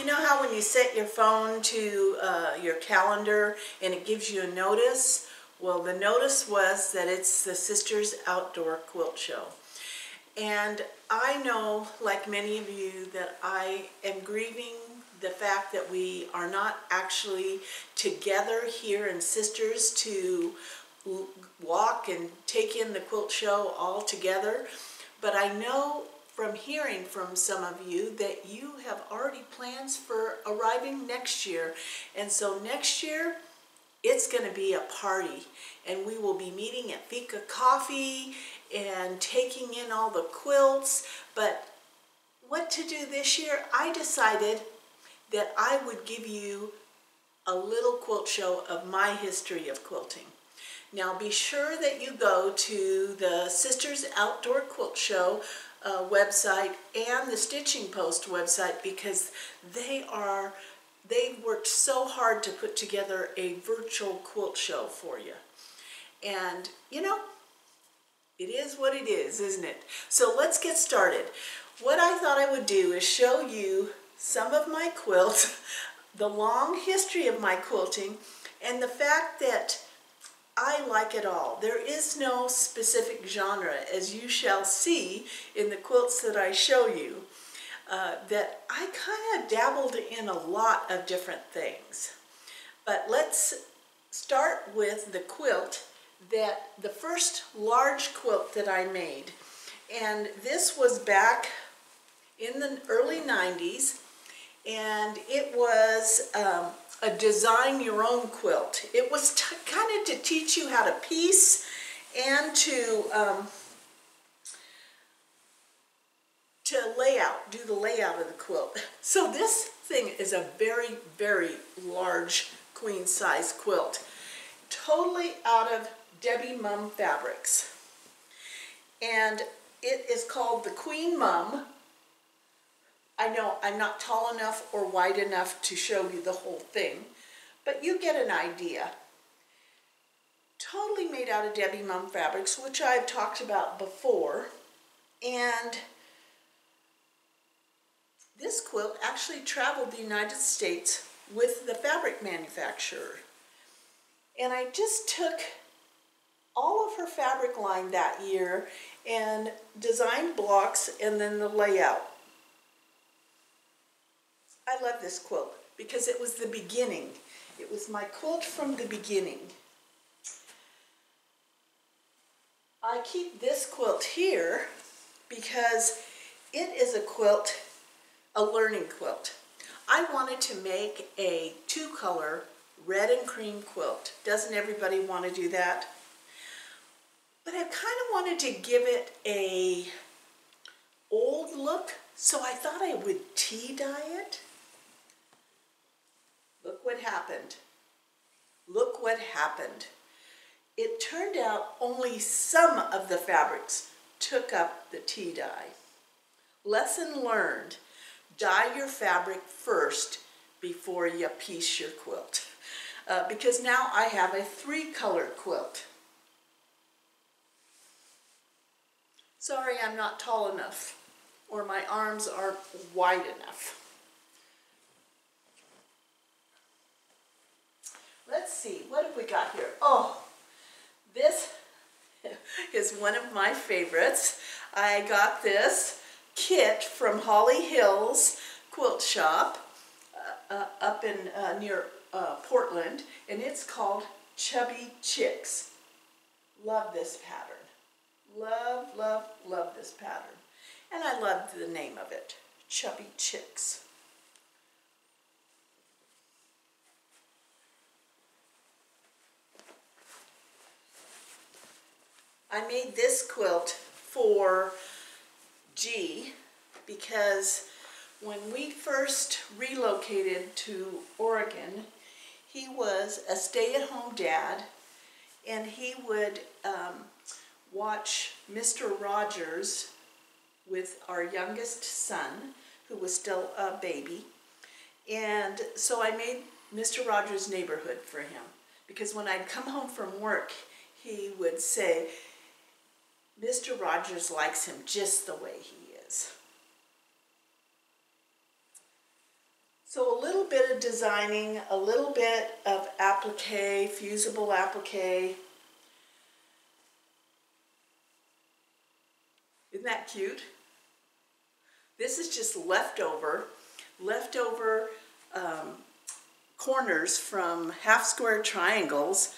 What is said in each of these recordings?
You know how when you set your phone to your calendar and it gives you a notice? Well, the notice was that it's the Sisters Outdoor Quilt Show. And I know, like many of you, that I am grieving the fact that we are not actually together here in Sisters to walk and take in the quilt show all together. But I know from hearing from some of you that you have already plans for arriving next year. And so next year, it's going to be a party, and we will be meeting at Fika Coffee and taking in all the quilts. But what to do this year? I decided that I would give you a little quilt show of my history of quilting. Now be sure that you go to the Sisters Outdoor Quilt Show website and the Stitching Post website, because they've worked so hard to put together a virtual quilt show for you. And you know, it is what it is, isn't it? So let's get started. What I thought I would do is show you some of my quilts, the long history of my quilting, and the fact that I like it all. There is no specific genre, as you shall see in the quilts that I show you, that I kind of dabbled in a lot of different things. But let's start with the quilt, the first large quilt that I made. And this was back in the early 90s, and it was a design your own quilt. It was kind of to teach you how to piece and to do the layout of the quilt. So this thing is a very, very large queen size quilt, totally out of Debbie Mum fabrics. And it is called the Queen Mum. I know I'm not tall enough or wide enough to show you the whole thing, but you get an idea. Totally made out of Debbie Mum fabrics, which I've talked about before. And this quilt actually traveled the United States with the fabric manufacturer. And I just took all of her fabric line that year and designed blocks and then the layout. I love this quilt because it was the beginning. It was my quilt from the beginning. I keep this quilt here because it is a quilt, a learning quilt. I wanted to make a two-color red and cream quilt. Doesn't everybody want to do that? But I kind of wanted to give it a old look, so I thought I would tea dye it. Look what happened. Look what happened. It turned out only some of the fabrics took up the tea dye. Lesson learned. Dye your fabric first before you piece your quilt. Because now I have a three-color quilt. Sorry, I'm not tall enough, or my arms aren't wide enough. Let's see, what have we got here? Oh, this is one of my favorites. I got this kit from Holly Hill's Quilt Shop up in near Portland, and it's called Chubby Chicks. Love this pattern. Love, love, love this pattern. And I love the name of it, Chubby Chicks. I made this quilt for G because when we first relocated to Oregon, he was a stay-at-home dad, and he would watch Mr. Rogers with our youngest son, who was still a baby. And so I made Mr. Rogers' Neighborhood for him, because when I'd come home from work, he would say, Mr. Rogers likes him just the way he is. So a little bit of designing, a little bit of applique, fusible applique. Isn't that cute? This is just leftover corners from half square triangles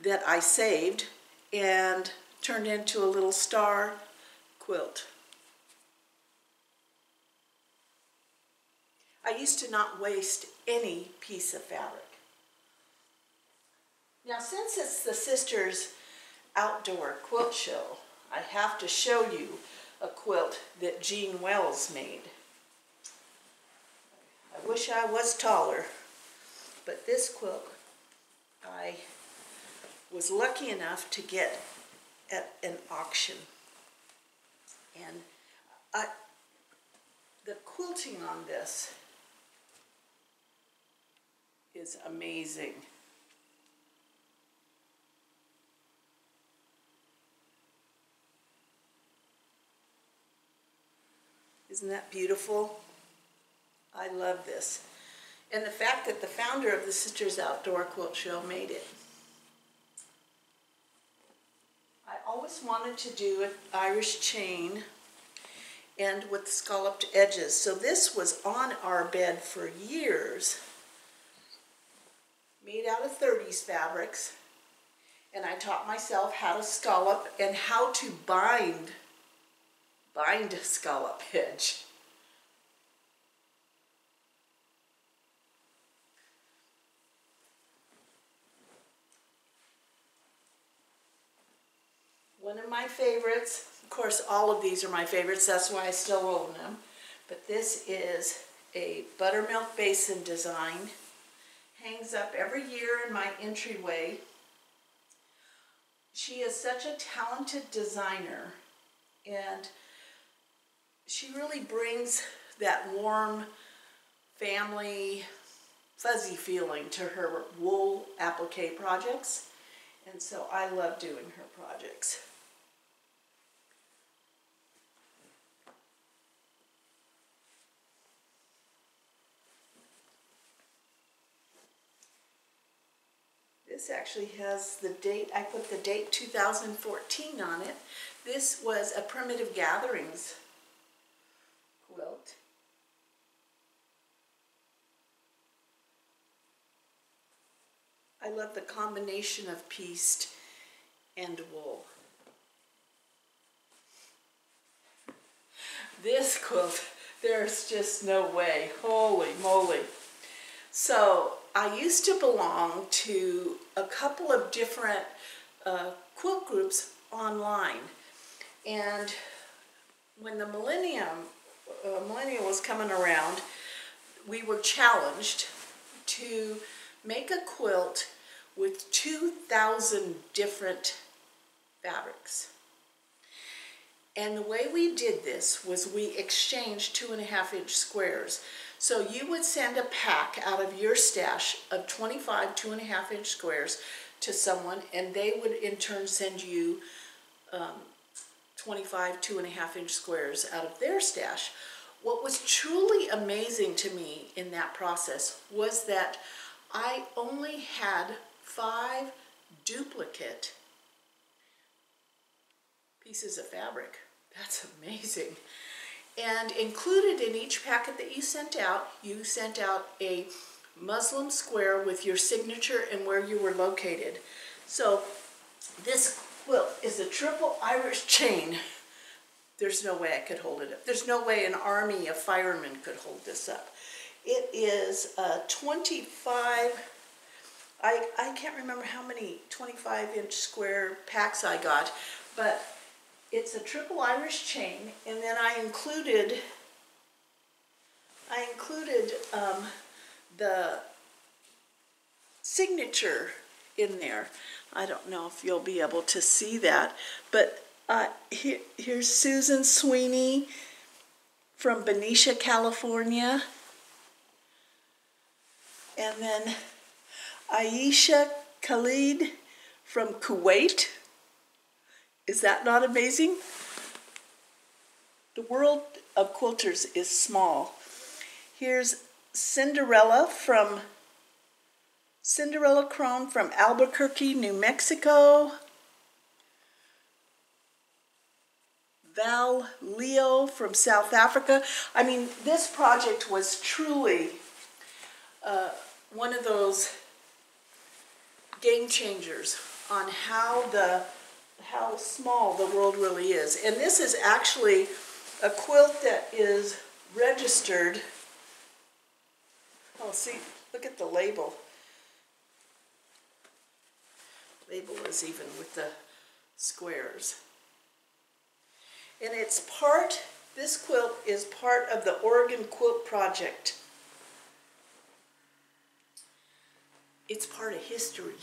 that I saved and turned into a little star quilt. I used to not waste any piece of fabric. Now, since it's the Sisters Outdoor Quilt Show, I have to show you a quilt that Jean Wells made. I wish I was taller, but this quilt I was lucky enough to get at an auction. And the quilting on this is amazing. Isn't that beautiful? I love this. And the fact that the founder of the Sisters Outdoor Quilt Show made it. I always wanted to do an Irish chain and with scalloped edges. So this was on our bed for years. Made out of 30s fabrics. And I taught myself how to scallop and how to bind a scallop edge. One of my favorites, of course all of these are my favorites, that's why I still own them, but this is a buttermilk basin design. Hangs up every year in my entryway. She is such a talented designer, and she really brings that warm, family, fuzzy feeling to her wool applique projects, and so I love doing her projects. This actually has the date, I put the date 2014 on it. This was a Primitive Gatherings quilt. I love the combination of pieced and wool. This quilt, there's just no way, holy moly. So I used to belong to a couple of different quilt groups online, and when the millennium was coming around, we were challenged to make a quilt with 2,000 different fabrics. And the way we did this was we exchanged 2.5-inch squares. So you would send a pack out of your stash of 25 2.5-inch squares to someone, and they would in turn send you 25 2.5-inch squares out of their stash. What was truly amazing to me in that process was that I only had 5 duplicate pieces of fabric. That's amazing. And included in each packet that you sent out a muslin square with your signature and where you were located. So this quilt is a triple Irish chain. There's no way I could hold it up. There's no way an army of firemen could hold this up. It is 25, I can't remember how many 25-inch square packs I got, but it's a triple Irish chain, and then I included the signature in there. I don't know if you'll be able to see that, but here's Susan Sweeney from Benicia, California, and then Aisha Khalid from Kuwait. Is that not amazing? The world of quilters is small. Here's Cinderella Crone from Albuquerque, New Mexico. Val Leo from South Africa. I mean, this project was truly one of those game changers on how small the world really is. And this is actually a quilt that is registered. Oh, see, look at the label. Label is even with the squares. And this quilt is part of the Oregon Quilt Project. It's part of history.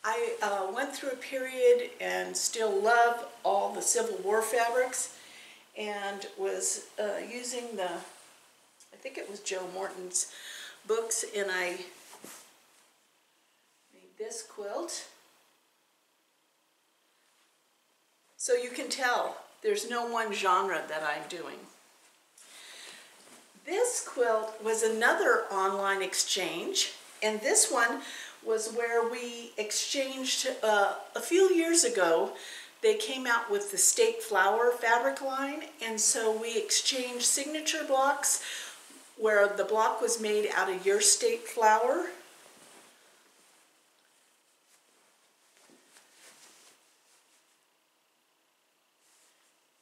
I went through a period and still love all the Civil War fabrics, and was using I think it was Joe Morton's books, and I made this quilt. So you can tell there's no one genre that I'm doing. This quilt was another online exchange, and this one was where we exchanged a few years ago. They came out with the State Flower fabric line, and so we exchanged signature blocks where the block was made out of your state flower.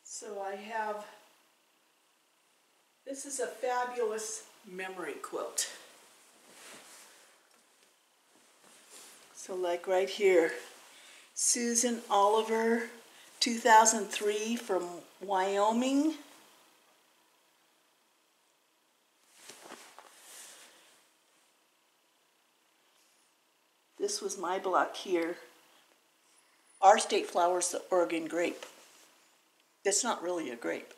So I have, this is a fabulous memory quilt. So like right here, Susan Oliver, 2003 from Wyoming. This was my block here. Our state flower is the Oregon grape. That's not really a grape.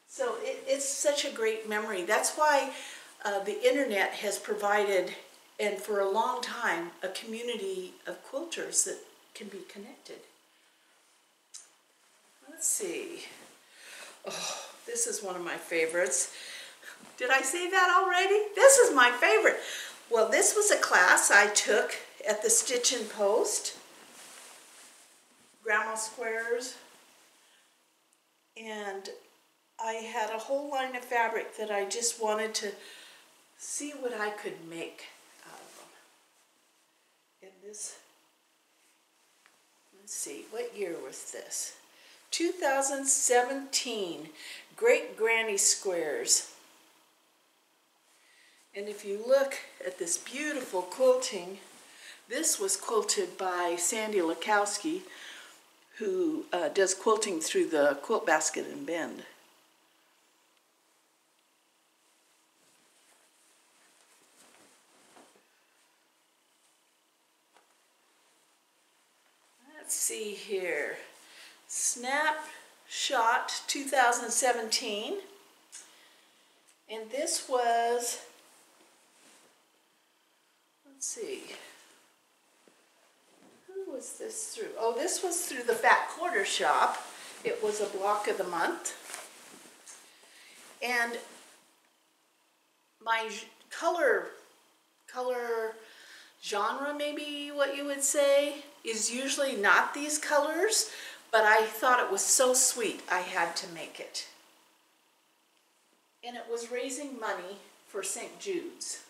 So it's such a great memory. That's why the internet has provided, and for a long time, a community of quilters that can be connected. Let's see. Oh, this is one of my favorites. Did I say that already? This is my favorite. Well, this was a class I took at the Stitch and Post, Grandma Squares, and I had a whole line of fabric that I just wanted to see what I could make out of them. And this, let's see, what year was this? 2017, Great Granny Squares. And if you look at this beautiful quilting, this was quilted by Sandy Lakowski, who does quilting through the Quilt Basket in Bend. Let's see here. Snapshot 2017. And this was, let's see, who was this through? Oh, this was through the Fat Quarter Shop. It was a block of the month. And my color genre, maybe what you would say, is usually not these colors, but I thought it was so sweet I had to make it. And it was raising money for St. Jude's.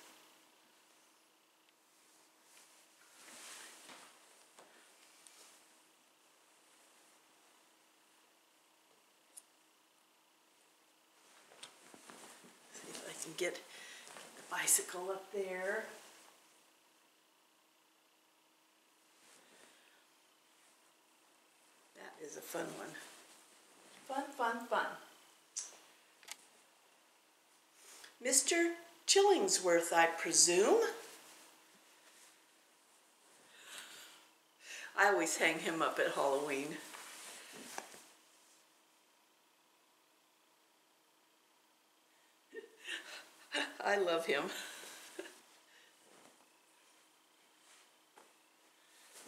See if I can get the bicycle up there. That is a fun one. Fun, fun, fun. Mr. Chillingsworth, I presume. I always hang him up at Halloween. I love him.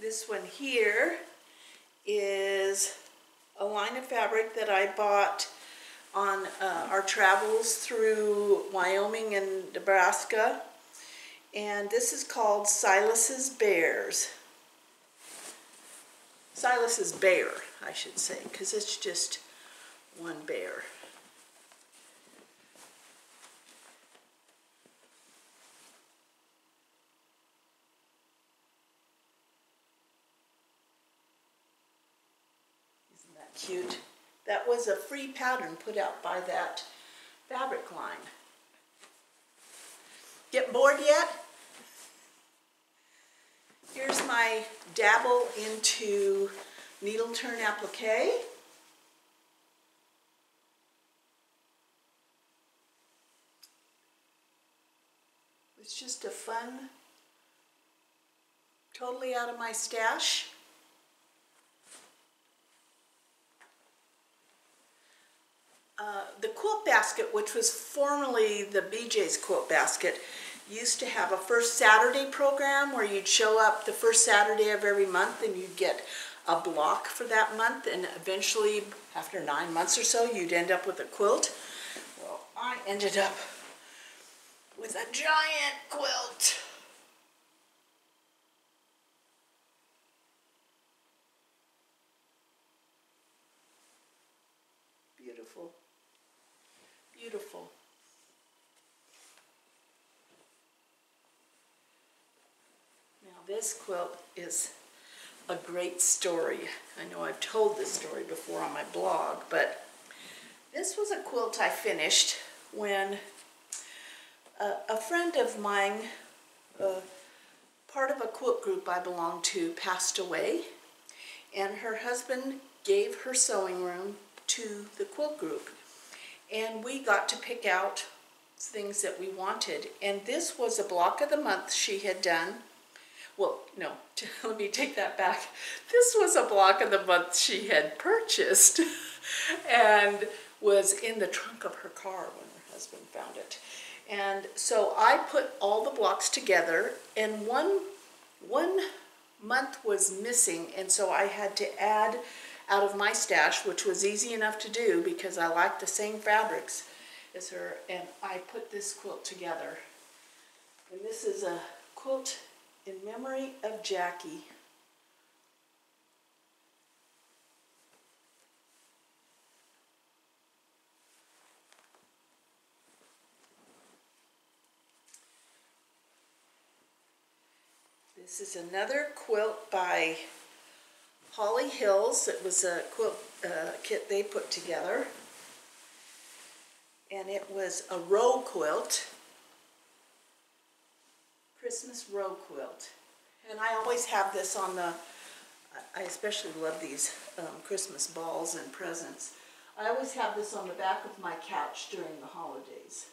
This one here is a line of fabric that I bought on our travels through Wyoming and Nebraska. And this is called Silass Bears. Silass Bear, I should say, because it's just one bear. Isn't that cute? That was a free pattern put out by that fabric line. Get bored yet? Here's my dabble into needle turn applique. It's just a fun, totally out of my stash. The Quilt Basket, which was formerly the BJ's Quilt Basket, used to have a first Saturday program where you'd show up the first Saturday of every month and you'd get a block for that month, and eventually after 9 months or so you'd end up with a quilt. Well, I ended up with a giant quilt. Beautiful, beautiful. Now this quilt is a great story. I know I've told this story before on my blog, but this was a quilt I finished when a friend of mine, part of a quilt group I belonged to, passed away, and her husband gave her sewing room to the quilt group, and we got to pick out things that we wanted. And this was a block of the month she had done. Well, no, let me take that back. This was a block of the month she had purchased and was in the trunk of her car when her husband found it. And so I put all the blocks together, and one month was missing, and so I had to add out of my stash, which was easy enough to do because I like the same fabrics as her, and I put this quilt together. And this is a quilt in memory of Jackie. This is another quilt by Holly Hills. It was a quilt kit they put together, and it was a row quilt, Christmas row quilt. And I always have this on the, I especially love these Christmas balls and presents. I always have this on the back of my couch during the holidays.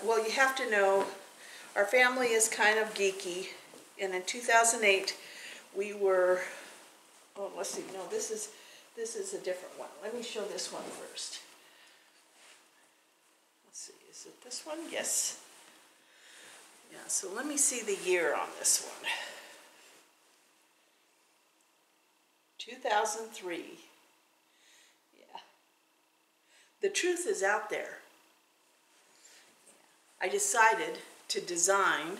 Well, you have to know, our family is kind of geeky, and in 2008 we were, oh, let's see, no, this is a different one. Let me show this one first. Let's see, is it this one? Yes. Yeah, so let me see the year on this one. 2003. Yeah. The truth is out there. I decided to design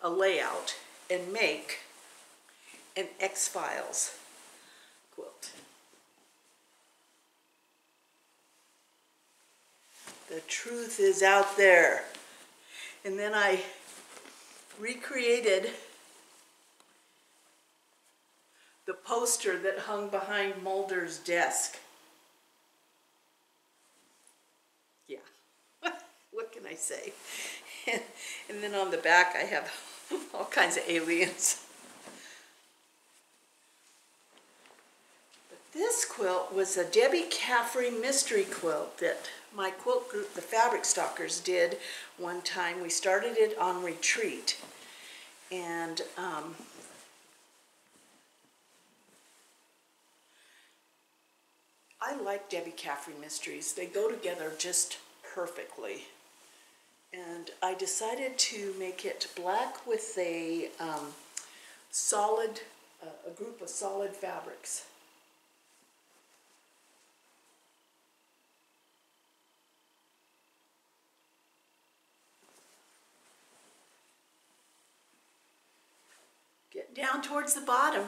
a layout and make an XFiles quilt. The truth is out there. And then I recreated the poster that hung behind Mulder's desk. Yeah. What can I say? And then on the back I have all kinds of aliens. But this quilt was a Debbie Caffrey mystery quilt that my quilt group, the Fabric Stalkers, did one time. We started it on retreat. And I like Debbie Caffrey mysteries. They go together just perfectly. And I decided to make it black with a group of solid fabrics. Get down towards the bottom.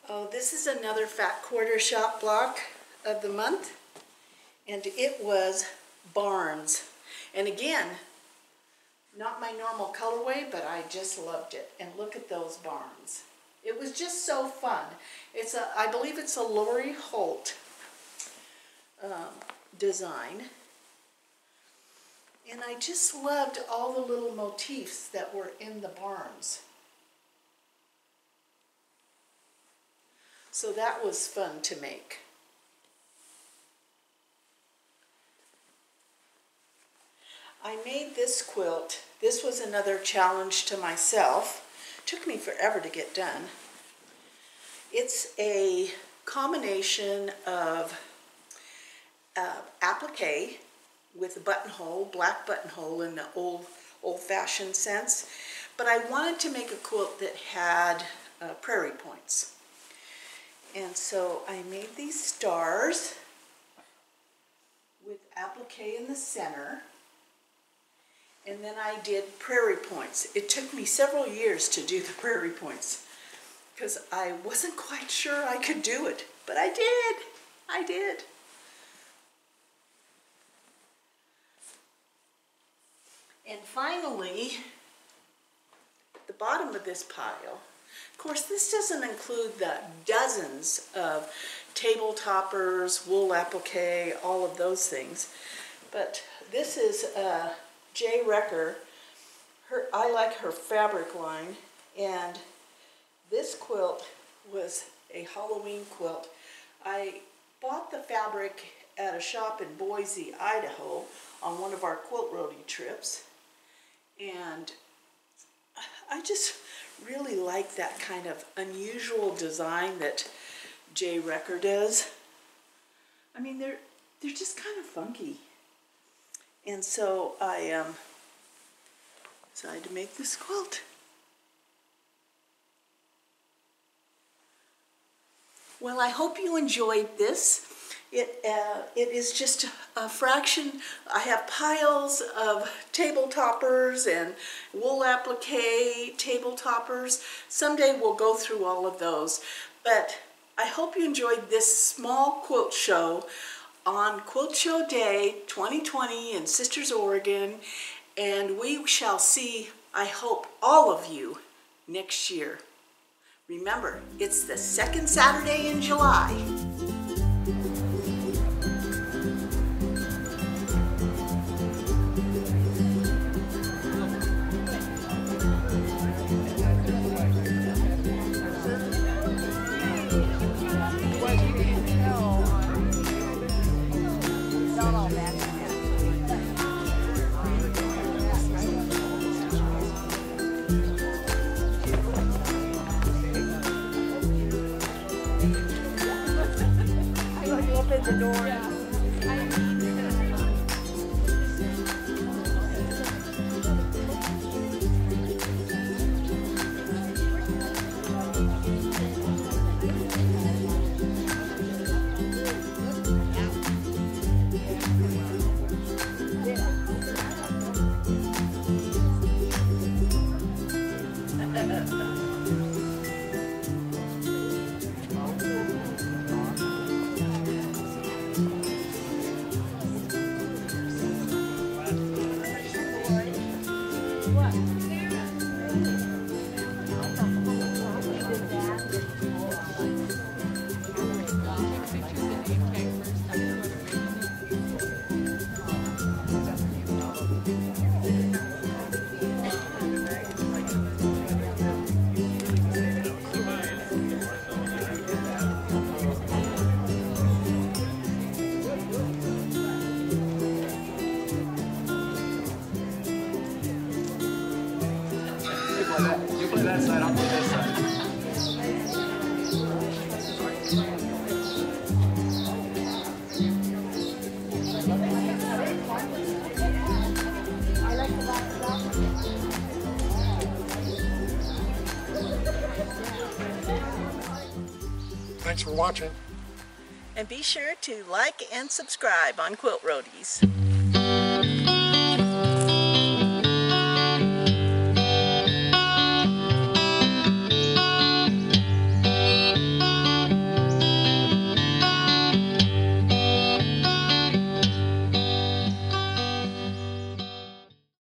Oh, this is another Fat Quarter Shop block of the month, and it was Barnes. And again, not my normal colorway, but I just loved it. And look at those barns. It was just so fun. I believe it's a Lori Holt design. And I just loved all the little motifs that were in the barns. So that was fun to make. I made this quilt. This was another challenge to myself. It took me forever to get done. It's a combination of applique with a buttonhole, black buttonhole in the old-fashioned sense. But I wanted to make a quilt that had prairie points. And so I made these stars with applique in the center. And then I did prairie points. It took me several years to do the prairie points because I wasn't quite sure I could do it, but I did. I did. And finally, at the bottom of this pile, of course, this doesn't include the dozens of table toppers, wool applique, all of those things. But this is J. Recker. I like her fabric line, and this quilt was a Halloween quilt. I bought the fabric at a shop in Boise, Idaho on one of our quilt roadie trips, and I just really like that kind of unusual design that J. Recker does. I mean, they're just kind of funky. And so I decided to make this quilt. Well, I hope you enjoyed this. It is just a fraction. I have piles of table toppers and wool applique table toppers. Someday we'll go through all of those. But I hope you enjoyed this small quilt show on Quilt Show Day 2020 in Sisters, Oregon. And we shall see, I hope, all of you next year. Remember, it's the second Saturday in July. The door. Thanks for watching. And be sure to like and subscribe on Quilt Roadies.